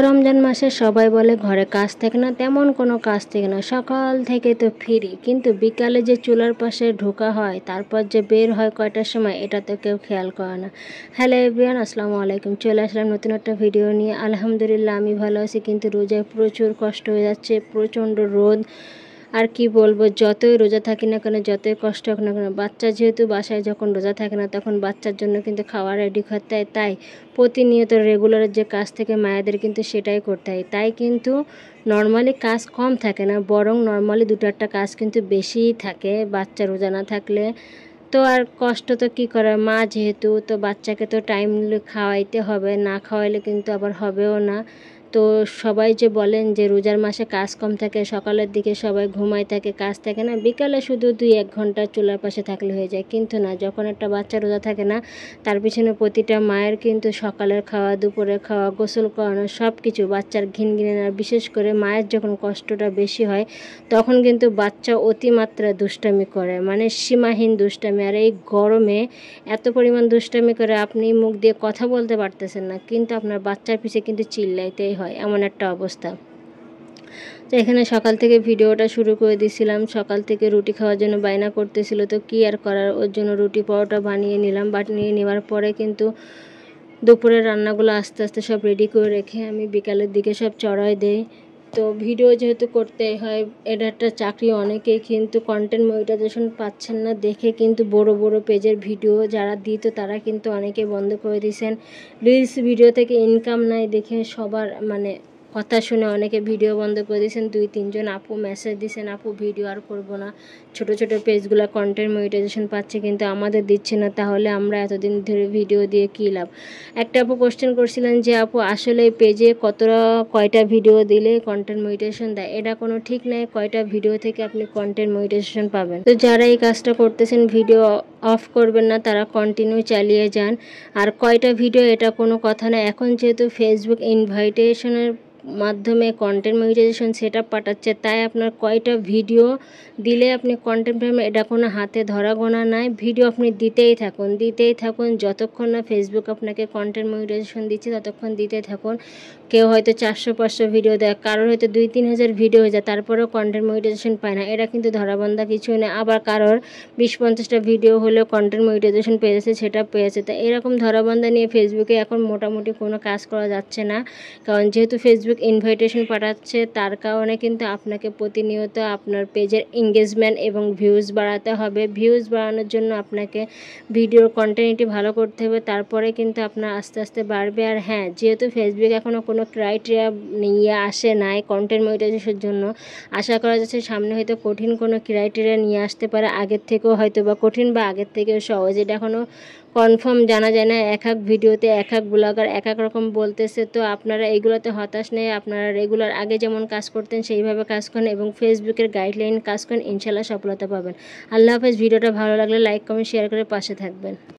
রমজান মাসে সবাই বলে ঘরে কাজ থাকে না, তেমন কোনো কাজ থাকে না, সকাল থেকে তো ফ্রি, কিন্তু বিকালে যে চুলার পাশে ঢোকা হয় তারপর যে বের হয় কয়টার সময় এটা তো কেউ খেয়াল করে না। হ্যালো এভরিওয়ান, আসসালামু আলাইকুম। চলে আসলাম নতুন একটা ভিডিও নিয়ে। আলহামদুলিল্লাহ আমি ভালো আছি, কিন্তু রোজায় প্রচুর কষ্ট হয়ে যাচ্ছে, প্রচণ্ড রোদ। আর কি বলবো, যতই রোজা থাকি না কেন, যতই কষ্ট হোক না কেন, বাচ্চা যেহেতু বাসায় যখন রোজা থাকে না তখন বাচ্চার জন্য কিন্তু খাওয়া রেডি করতে হয়, তাই প্রতিনিয়ত রেগুলার যে কাজ থেকে মায়েদের কিন্তু সেটাই করতে হয়। তাই কিন্তু নর্মালি কাজ কম থাকে না, বরং নর্মালি দুটো একটা কাজ কিন্তু বেশিই থাকে বাচ্চা রোজা না থাকলে। তো আর কষ্ট তো কী করার, মা যেহেতু, তো বাচ্চাকে তো টাইমলি খাওয়াইতে হবে, না খাওয়াইলে কিন্তু আবার হবেও না। তো সবাই যে বলেন যে রোজার মাসে কাজ কম থাকে, সকালের দিকে সবাই ঘুমায় থাকে, কাজ থাকে না, বিকালে শুধু 2-1 ঘন্টা চুলার পাশে থাকলে হয়ে যায়। কিন্তু না, যখন একটা বাচ্চা রোজা থাকে না, তার পিছনে প্রতিটা মায়ের কিন্তু সকালের খাওয়া, দুপুরের খাওয়া, গোসল করানো, সব কিছু, বাচ্চার ঘিনঘিনে না, বিশেষ করে মায়ের যখন কষ্টটা বেশি হয় তখন কিন্তু বাচ্চা অতিমাত্রা দুষ্টামি করে, মানে সীমাহীন দুষ্টামি। আর এই গরমে এত পরিমাণ দুষ্টামি করে আপনি মুখ দিয়ে কথা বলতে পারতেছেন না, কিন্তু আপনার বাচ্চার পিছে কিন্তু চিল্লাইতেই হয়, এমন একটা অবস্থা। তো এখানে সকাল থেকে ভিডিওটা শুরু করে দিয়েছিলাম, সকাল থেকে রুটি খাওয়ার জন্য বায়না করতেছিল, তো কি আর করার, ওর জন্য রুটি পরোটা বানিয়ে নিলাম। বানিয়ে নেওয়ার পরে কিন্তু দুপুরের রান্নাগুলো আস্তে আস্তে সব রেডি করে রেখে আমি বিকালের দিকে সব চড়াই দেই। তো ভিডিও যেহেতু করতে হয়, এটা একটা চাকরি, অনেকেই কিন্তু কন্টেন্ট মনিটাইজেশন পাচ্ছেন না দেখে কিন্তু বড় বড় পেজের ভিডিও যারা দিত তারা কিন্তু অনেকে বন্ধ করে দিয়েছেন। রিলস ভিডিও থেকে ইনকাম নাই দেখে সবার মানে কথা শুনে অনেকে ভিডিও বন্ধ করে দিয়েছেন। 2-3 জন আপু মেসেজ দিয়েছেন, আপু ভিডিও আর করবো না, ছোট ছোট পেজগুলো কন্টেন্ট মনিটাইজেশন পাচ্ছে কিন্তু আমাদের দিচ্ছে না, তাহলে আমরা এতদিন ধরে ভিডিও দিয়ে কী লাভ। একটা আপু কোশ্চেন করছিলেন যে আপু আসলে পেজে কয়টা ভিডিও দিলে কন্টেন্ট মনিটাইজেশন দেয়। এটা কোনো ঠিক নেই কয়টা ভিডিও থেকে আপনি কন্টেন্ট মনিটাইজেশন পাবেন। তো যারা এই কাজটা করতেছেন ভিডিও অফ করবেন না, তারা কন্টিনিউ চালিয়ে যান। আর কয়টা ভিডিও এটা কোনো কথা না, এখন যেহেতু ফেসবুক ইনভাইটেশনের মাধ্যমে কন্টেন্ট মনিটাইজেশন সেট আপ পাঠাচ্ছে, তাই আপনার কয়টা ভিডিও দিলে আপনি কন্টেন্ট পাবেন এটা কোনো হাতে ধরা গোনা নাই। ভিডিও আপনি দিতেই থাকুন যতক্ষণ না ফেসবুক আপনাকে কন্টেন্ট মনিটাইজেশন দিচ্ছে ততক্ষণ দিতে থাকুন। কেউ হয়তো 400-500 ভিডিও দেয়, কারোর হয়তো 2-3 হাজার ভিডিও হয়ে যায়, তারপরেও কন্টেন্ট মনিটাইজেশন পায় না, এটা কিন্তু ধরাবন্ধা কিছু নেই। আবার কারোর 20-50টা ভিডিও হলেও কন্টেন্ট মনিটাইজেশন পেয়েছে, সেটা পেয়েছে। তা এরকম ধরাবন্ধা নিয়ে ফেসবুকে এখন মোটামুটি কোনো কাজ করা যাচ্ছে না, কারণ যেহেতু ফেসবুক ইনভাইটেশন পাঠাচ্ছে তার কারণে কিন্তু আপনাকে প্রতিনিয়ত আপনার পেজের এঙ্গেজমেন্ট এবং ভিউজ বাড়াতে হবে। ভিউজ বাড়ানোর জন্য আপনাকে ভিডিওর কন্টেন্টটি ভালো করতে হবে, তারপরে কিন্তু আপনার আস্তে আস্তে বাড়বে। আর হ্যাঁ, যেহেতু ফেসবুক এখনও কোনো ক্রাইটেরিয়া নিয়ে আসে নাই কন্টেন্ট মনিটাইজেশনের জন্য, আশা করা যাচ্ছে সামনে হয়তো কঠিন কোনো ক্রাইটেরিয়া নিয়ে আসতে পারে, আগের থেকেও হয়তো বা কঠিন বা আগের থেকেও সহজ, এটা এখনও কনফার্ম জানা যায় না। এক ভিডিওতে এক ব্লগার এক রকম বলতেছে। তো আপনারা এইগুলোতে হতাশ নেই, আপনারা রেগুলার আগে যেমন কাজ করতেন সেইভাবে কাজ করেন এবং ফেসবুকের গাইডলাইন কাজ করেন, ইনশাল্লাহ সফলতা পাবেন। আল্লাহ হাফেজ। ভিডিওটা ভালো লাগলে লাইক কমেন্ট শেয়ার করে পাশে থাকবেন।